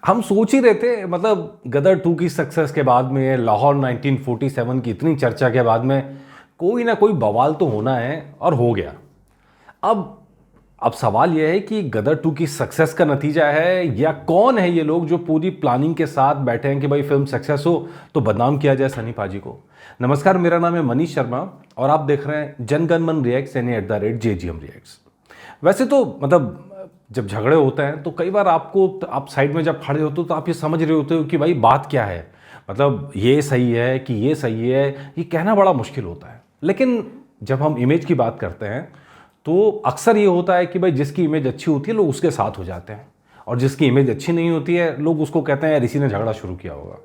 हम सोच ही रहे थे, मतलब गदर 2 की सक्सेस के बाद में, लाहौर 1947 की इतनी चर्चा के बाद में कोई ना कोई बवाल तो होना है, और हो गया। अब अब सवाल यह है कि गदर 2 की सक्सेस का नतीजा है, या कौन है ये लोग जो पूरी प्लानिंग के साथ बैठे हैं कि भाई फिल्म सक्सेस हो तो बदनाम किया जाए सनी पाजी को। नमस्कार, मेरा नाम है मनीष शर्मा और आप देख रहे हैं जनगणमन रिएक्ट्स यानी @JGM रिएक्ट्स। वैसे तो मतलब जब झगड़े होते हैं तो कई बार आप साइड में जब खड़े होते हो तो आप ये समझ रहे होते हो कि भाई बात क्या है, मतलब ये सही है कि ये सही है, ये कहना बड़ा मुश्किल होता है। लेकिन जब हम इमेज की बात करते हैं तो अक्सर ये होता है कि भाई जिसकी इमेज अच्छी होती है लोग उसके साथ हो जाते हैं, और जिसकी इमेज अच्छी नहीं होती है लोग उसको कहते हैं यार इसी ने झगड़ा शुरू किया होगा।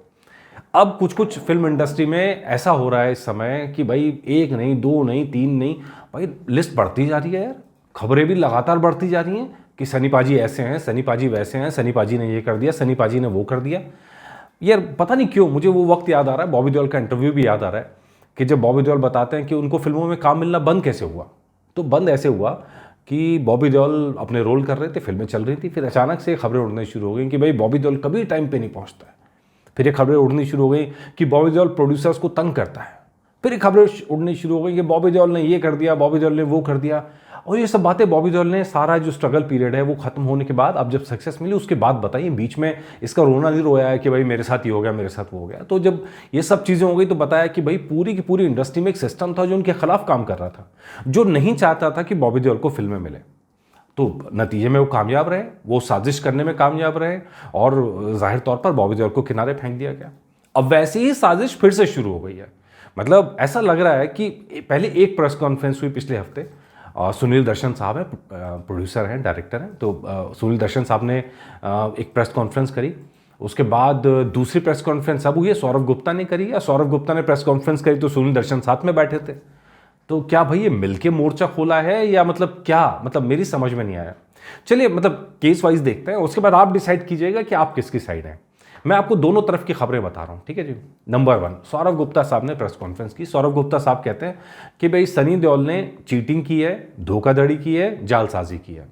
अब कुछ कुछ फिल्म इंडस्ट्री में ऐसा हो रहा है इस समय कि भाई एक नहीं, दो नहीं, तीन नहीं, भाई लिस्ट बढ़ती जा रही है यार। खबरें भी लगातार बढ़ती जा रही हैं कि सनी पाजी ऐसे हैं, सनी पाजी वैसे हैं, सनी पाजी ने ये कर दिया, सनी पाजी ने वो कर दिया। यार पता नहीं क्यों मुझे वो वक्त याद आ रहा है, बॉबी देओल का इंटरव्यू भी याद आ रहा है कि जब बॉबी देओल बताते हैं कि उनको फिल्मों में काम मिलना बंद कैसे हुआ। तो बंद ऐसे हुआ कि बॉबी देओल अपने रोल कर रहे थे, फिल्में चल रही थी, फिर अचानक से खबरें उड़ने शुरू हो गई कि भाई बॉबी देओल कभी टाइम पे नहीं पहुंचता है। फिर ये खबरें उड़नी शुरू हो गई कि बॉबी देओल प्रोड्यूसर्स को तंग करता है। फिर ये खबरें उड़नी शुरू हो गई कि बॉबी देओल ने ये कर दिया, बॉबी देओल ने वो कर दिया। और ये सब बातें बॉबी देओल ने सारा जो स्ट्रगल पीरियड है वो खत्म होने के बाद, अब जब सक्सेस मिली उसके बाद बताइए, बीच में इसका रोना नहीं रोया है कि भाई मेरे साथ ये हो गया, मेरे साथ वो हो गया। तो जब ये सब चीज़ें हो गई तो बताया कि भाई पूरी की पूरी इंडस्ट्री में एक सिस्टम था जो उनके खिलाफ काम कर रहा था, जो नहीं चाहता था कि बॉबी देओल को फिल्में मिले। तो नतीजे में वो कामयाब रहे, वो साजिश करने में कामयाब रहे, और जाहिर तौर पर बॉबी देओल को किनारे फेंक दिया गया। अब वैसे ही साजिश फिर से शुरू हो गई है। मतलब ऐसा लग रहा है कि पहले एक प्रेस कॉन्फ्रेंस हुई पिछले हफ्ते, सुनील दर्शन साहब हैं, प्रोड्यूसर हैं, डायरेक्टर हैं, तो सुनील दर्शन साहब ने एक प्रेस कॉन्फ्रेंस करी। उसके बाद दूसरी प्रेस कॉन्फ्रेंस अब हुई है, सौरभ गुप्ता ने करी, या सौरभ गुप्ता ने प्रेस कॉन्फ्रेंस करी तो सुनील दर्शन साथ में बैठे थे। तो क्या भाई ये मिलके मोर्चा खोला है या मतलब क्या, मतलब मेरी समझ में नहीं आया। चलिए मतलब केस वाइज देखते हैं, उसके बाद आप डिसाइड कीजिएगा कि आप किसकी साइड हैं। मैं आपको दोनों तरफ की खबरें बता रहा हूं, ठीक है जी। नंबर 1, सौरभ गुप्ता साहब ने प्रेस कॉन्फ्रेंस की। सौरभ गुप्ता साहब कहते हैं कि भाई सनी देओल ने चीटिंग की है, धोखाधड़ी की है, जालसाजी की है,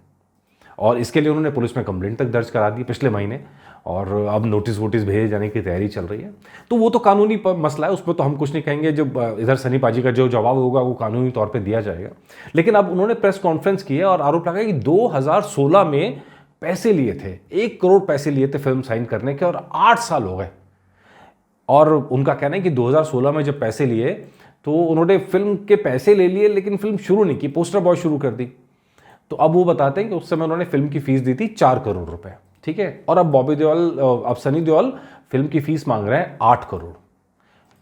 और इसके लिए उन्होंने पुलिस में कंप्लेंट तक दर्ज करा दी पिछले महीने, और अब नोटिस वोटिस भेजे जाने की तैयारी चल रही है। तो वो तो कानूनी मसला है, उस पर तो हम कुछ नहीं कहेंगे। जब इधर सनी पाजी का जो जवाब होगा वो कानूनी तौर पे दिया जाएगा। लेकिन अब उन्होंने प्रेस कॉन्फ्रेंस की है और आरोप लगाया कि 2016 में पैसे लिए थे, 1 करोड़ पैसे लिए थे फिल्म साइन करने के, और 8 साल हो गए। और उनका कहना है कि 2016 में जब पैसे लिए तो उन्होंने फिल्म के पैसे ले लिए लेकिन फिल्म शुरू नहीं की, पोस्टर बॉय शुरू कर दी। तो अब वो बताते हैं कि उस समय उन्होंने फिल्म की फीस दी थी 4 करोड़ रुपए, ठीक है। और अब सनी देओल फिल्म की फीस मांग रहे हैं 8 करोड़।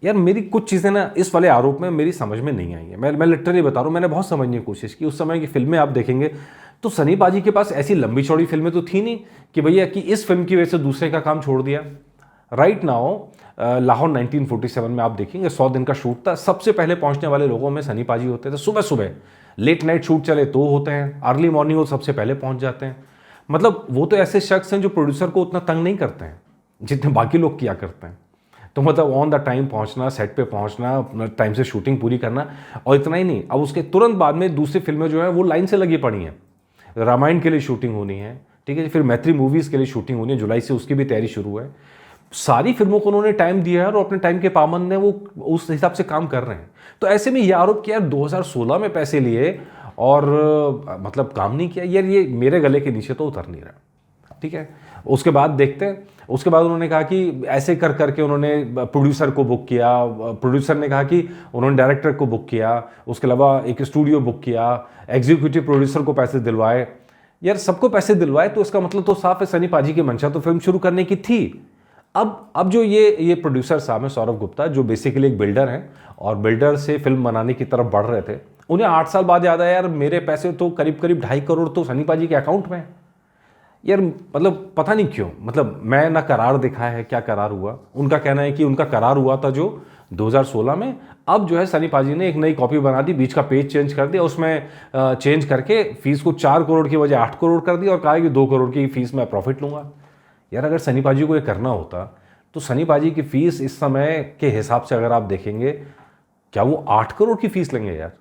यार मेरी कुछ चीज़ें ना इस वाले आरोप में मेरी समझ में नहीं आई है। मैं लिटरली बता रहा हूँ, मैंने बहुत समझने की कोशिश की। उस समय की फिल्में आप देखेंगे तो सनी पाजी के पास ऐसी लंबी चौड़ी फिल्में तो थी नहीं कि भैया कि इस फिल्म की वजह से दूसरे का काम छोड़ दिया। राइट नाउ लाहौर 1947 में आप देखेंगे 100 दिन का शूट था। सबसे पहले पहुंचने वाले लोगों में सनी पाजी होते थे। सुबह सुबह लेट नाइट शूट चले तो होते हैं, अर्ली मॉर्निंग वो सबसे पहले पहुंच जाते हैं। मतलब वो तो ऐसे शख्स हैं जो प्रोड्यूसर को उतना तंग नहीं करते हैं जितने बाकी लोग किया करते हैं। तो मतलब ऑन द टाइम पहुंचना, सेट पे पहुंचना, टाइम से शूटिंग पूरी करना, और इतना ही नहीं, अब उसके तुरंत बाद में दूसरी फिल्में जो है वो लाइन से लगी पड़ी हैं। रामायण के लिए शूटिंग होनी है, ठीक है, फिर मैत्री मूवीज़ के लिए शूटिंग होनी है, जुलाई से उसकी भी तैयारी शुरू है। सारी फिल्मों को उन्होंने टाइम दिया है और अपने टाइम के पाबंद हैं, वो उस हिसाब से काम कर रहे हैं। तो ऐसे में ये आरोप किया 2016 में पैसे लिए और मतलब काम नहीं किया, यार ये मेरे गले के नीचे तो उतर नहीं रहा, ठीक है। उसके बाद देखते हैं, उसके बाद उन्होंने कहा कि ऐसे कर करके उन्होंने प्रोड्यूसर को बुक किया, प्रोड्यूसर ने कहा कि उन्होंने डायरेक्टर को बुक किया, उसके अलावा एक स्टूडियो बुक किया, एग्जीक्यूटिव प्रोड्यूसर को पैसे दिलवाए। यार सबको पैसे दिलवाए तो इसका मतलब तो साफ है सनी पाजी की मंशा तो फिल्म शुरू करने की थी। अब जो ये प्रोड्यूसर साहब हैं सौरभ गुप्ता, जो बेसिकली एक बिल्डर हैं और बिल्डर से फिल्म बनाने की तरफ बढ़ रहे थे, उन्हें 8 साल बाद याद आया यार मेरे पैसे तो करीब करीब 2.5 करोड़ तो सनी पाजी के अकाउंट में। यार मतलब पता नहीं क्यों, मतलब मैं ना करार दिखा है, क्या करार हुआ। उनका कहना है कि उनका करार हुआ था जो 2016 में। अब जो है सनी पाजी ने एक नई कॉपी बना दी, बीच का पेज चेंज कर दिया, उसमें चेंज करके फीस को 4 करोड़ की वजह 8 करोड़ कर दिया और कहा कि 2 करोड़ की फीस मैं प्रॉफिट लूंगा। यार अगर सनी पाजी को ये करना होता तो सनी पाजी की फीस इस समय के हिसाब से अगर आप देखेंगे, क्या वो 8 करोड़ की फीस लेंगे यार?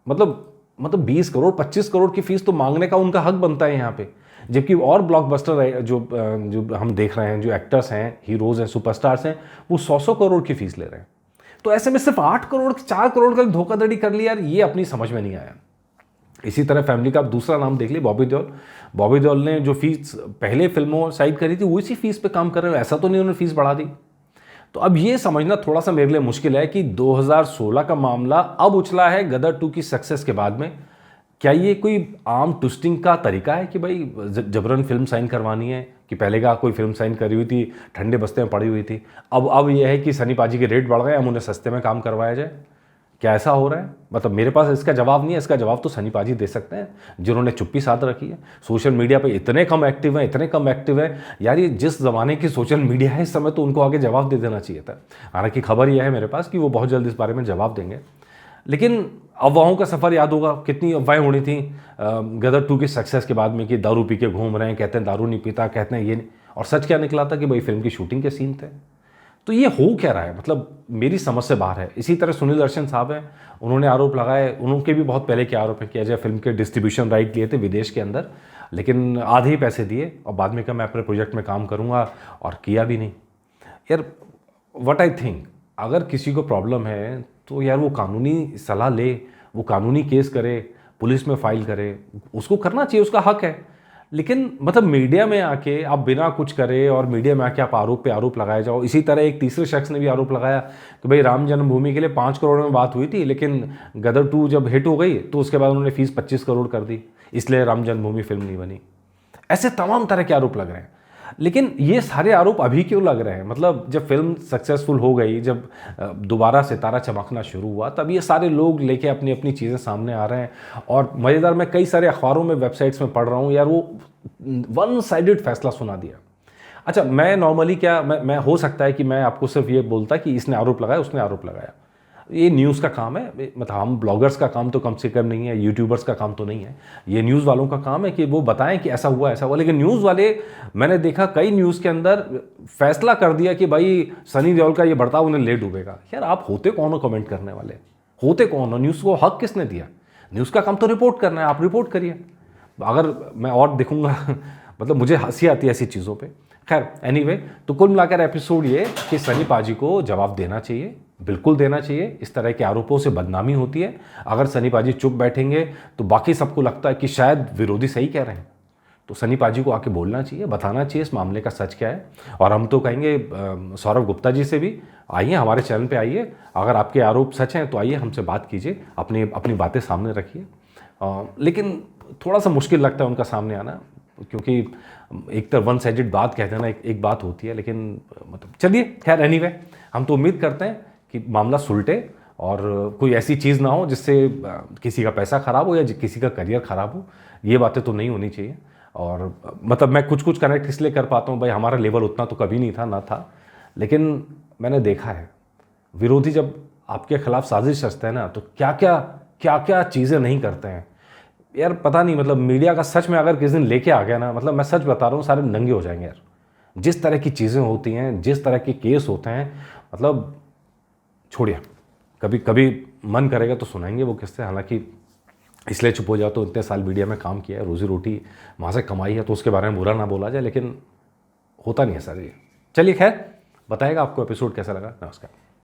मतलब 20 करोड़ 25 करोड़ की फीस तो मांगने का उनका हक बनता है यहाँ पे। जबकि और ब्लॉकबस्टर जो जो हम देख रहे हैं, जो एक्टर्स हैं, हीरोज़ हैं, सुपरस्टार्स हैं, वो 100-100 करोड़ की फीस ले रहे हैं। तो ऐसे में सिर्फ 8 करोड़ 4 करोड़ का धोखाधड़ी कर लिया यार, ये अपनी समझ में नहीं आया। इसी तरह फैमिली का आप दूसरा नाम देख ली, बॉबी देओल। बॉबी देओल ने जो फीस पहले फिल्मों साइड करी थी, वो इसी फीस पे काम कर रहे हैं, ऐसा तो नहीं उन्होंने फीस बढ़ा दी। तो अब ये समझना थोड़ा सा मेरे लिए मुश्किल है कि 2016 का मामला अब उछला है गदर 2 की सक्सेस के बाद में। क्या ये कोई आम ट्विस्टिंग का तरीका है कि भाई जबरन फिल्म साइन करवानी है, कि पहले का कोई फिल्म साइन करी हुई थी, ठंडे बस्ते में पड़ी हुई थी, अब यह है कि सनी पाजी के रेट बढ़ गए, हम उन्हें सस्ते में काम करवाया जाए? क्या ऐसा हो रहा है? मतलब मेरे पास इसका जवाब नहीं है। इसका जवाब तो सनी पाजी दे सकते हैं, जिन्होंने चुप्पी साध रखी है। सोशल मीडिया पे इतने कम एक्टिव हैं, इतने कम एक्टिव हैं यार, ये जिस ज़माने की सोशल मीडिया है इस समय, तो उनको आगे जवाब दे देना चाहिए था। हालांकि खबर यह है मेरे पास कि वो बहुत जल्द इस बारे में जवाब देंगे। लेकिन अफवाहों का सफ़र याद होगा, कितनी अफवाहें होनी थी गदर 2 की सक्सेस के बाद में कि दारू पी के घूम रहे हैं, कहते हैं दारू नहीं पीता, कहते हैं ये नहीं, और सच क्या निकला था कि भाई फिल्म की शूटिंग के सीन थे। तो ये हो क्या रहा है, मतलब मेरी समझ से बाहर है। इसी तरह सुनील दर्शन साहब हैं, उन्होंने आरोप लगाए, उनके भी बहुत पहले के आरोप हैं कि अजय फिल्म के डिस्ट्रीब्यूशन राइट लिए थे विदेश के अंदर, लेकिन आधे ही पैसे दिए और बाद में कहा मैं अपने प्रोजेक्ट में काम करूँगा, और किया भी नहीं। यार व्हाट आई थिंक, अगर किसी को प्रॉब्लम है तो यार वो कानूनी सलाह ले, वो कानूनी केस करे, पुलिस में फाइल करे, उसको करना चाहिए, उसका हक है। लेकिन मतलब मीडिया में आके आप बिना कुछ करे और मीडिया में आके आप आरोप पे आरोप लगाए जाओ। इसी तरह एक तीसरे शख्स ने भी आरोप लगाया कि भाई राम जन्मभूमि के लिए 5 करोड़ में बात हुई थी, लेकिन गदर 2 जब हिट हो गई तो उसके बाद उन्होंने फीस 25 करोड़ कर दी, इसलिए राम जन्मभूमि फिल्म नहीं बनी। ऐसे तमाम तरह के आरोप लग रहे हैं। लेकिन ये सारे आरोप अभी क्यों लग रहे हैं? मतलब जब फिल्म सक्सेसफुल हो गई, जब दोबारा सितारा चमकना शुरू हुआ, तब ये सारे लोग लेके अपनी अपनी चीज़ें सामने आ रहे हैं। और मज़ेदार, मैं कई सारे अखबारों में, वेबसाइट्स में पढ़ रहा हूँ यार, वो वन साइडेड फैसला सुना दिया। अच्छा, मैं नॉर्मली क्या, मैं हो सकता है कि मैं आपको सिर्फ ये बोलता कि इसने आरोप लगाया, उसने आरोप लगाया। ये न्यूज़ का काम है, मतलब हम ब्लॉगर्स का काम तो कम से कम नहीं है, यूट्यूबर्स का काम तो नहीं है। ये न्यूज़ वालों का काम है कि वो बताएं कि ऐसा हुआ ऐसा हुआ। लेकिन न्यूज़ वाले, मैंने देखा कई न्यूज़ के अंदर फैसला कर दिया कि भाई सनी देओल का ये बर्ताव उन्हें ले डूबेगा। यार आप होते कौन हो कमेंट करने वाले? होते कौन हो? न्यूज़ को हक किसने दिया? न्यूज़ का काम तो रिपोर्ट करना है, आप रिपोर्ट करिए। अगर मैं और देखूंगा मतलब मुझे हंसी आती है ऐसी चीज़ों पे। खैर एनीवे, तो कुल मिलाकर एपिसोड ये कि सनी पाजी को जवाब देना चाहिए, बिल्कुल देना चाहिए। इस तरह के आरोपों से बदनामी होती है। अगर सनी पाजी चुप बैठेंगे तो बाकी सबको लगता है कि शायद विरोधी सही कह रहे हैं, तो सनी पाजी को आके बोलना चाहिए, बताना चाहिए इस मामले का सच क्या है। और हम तो कहेंगे सौरभ गुप्ता जी से भी, आइए हमारे चैनल पे आइए, अगर आपके आरोप सच हैं तो आइए हमसे बात कीजिए, अपनी अपनी बातें सामने रखिए। लेकिन थोड़ा सा मुश्किल लगता है उनका सामने आना, क्योंकि एक तरह वन साइडेड बात कह देना एक बात होती है। लेकिन मतलब चलिए, खैर एनीवे, हम तो उम्मीद करते हैं कि मामला सुलटे और कोई ऐसी चीज़ ना हो जिससे किसी का पैसा ख़राब हो या किसी का करियर ख़राब हो। ये बातें तो नहीं होनी चाहिए। और मतलब मैं कुछ कनेक्ट इसलिए कर पाता हूँ, भाई हमारा लेवल उतना तो कभी नहीं था, ना था। लेकिन मैंने देखा है विरोधी जब आपके खिलाफ साजिश रचते हैं ना, तो क्या क्या चीज़ें नहीं करते हैं यार, पता नहीं। मतलब मीडिया का सच में अगर किसी दिन लेके आ गया ना, मतलब मैं सच बता रहा हूँ, सारे नंगे हो जाएंगे यार। जिस तरह की चीज़ें होती हैं, जिस तरह के केस होते हैं, मतलब छोड़िए, कभी कभी मन करेगा तो सुनाएंगे वो किस्से। हालांकि इसलिए चुप हो जाओ तो इतने साल मीडिया में काम किया है, रोजी रोटी वहाँ से कमाई है, तो उसके बारे में बुरा ना बोला जाए, लेकिन होता नहीं है सर ये। चलिए खैर, बताएगा आपको एपिसोड कैसा लगा। नमस्कार।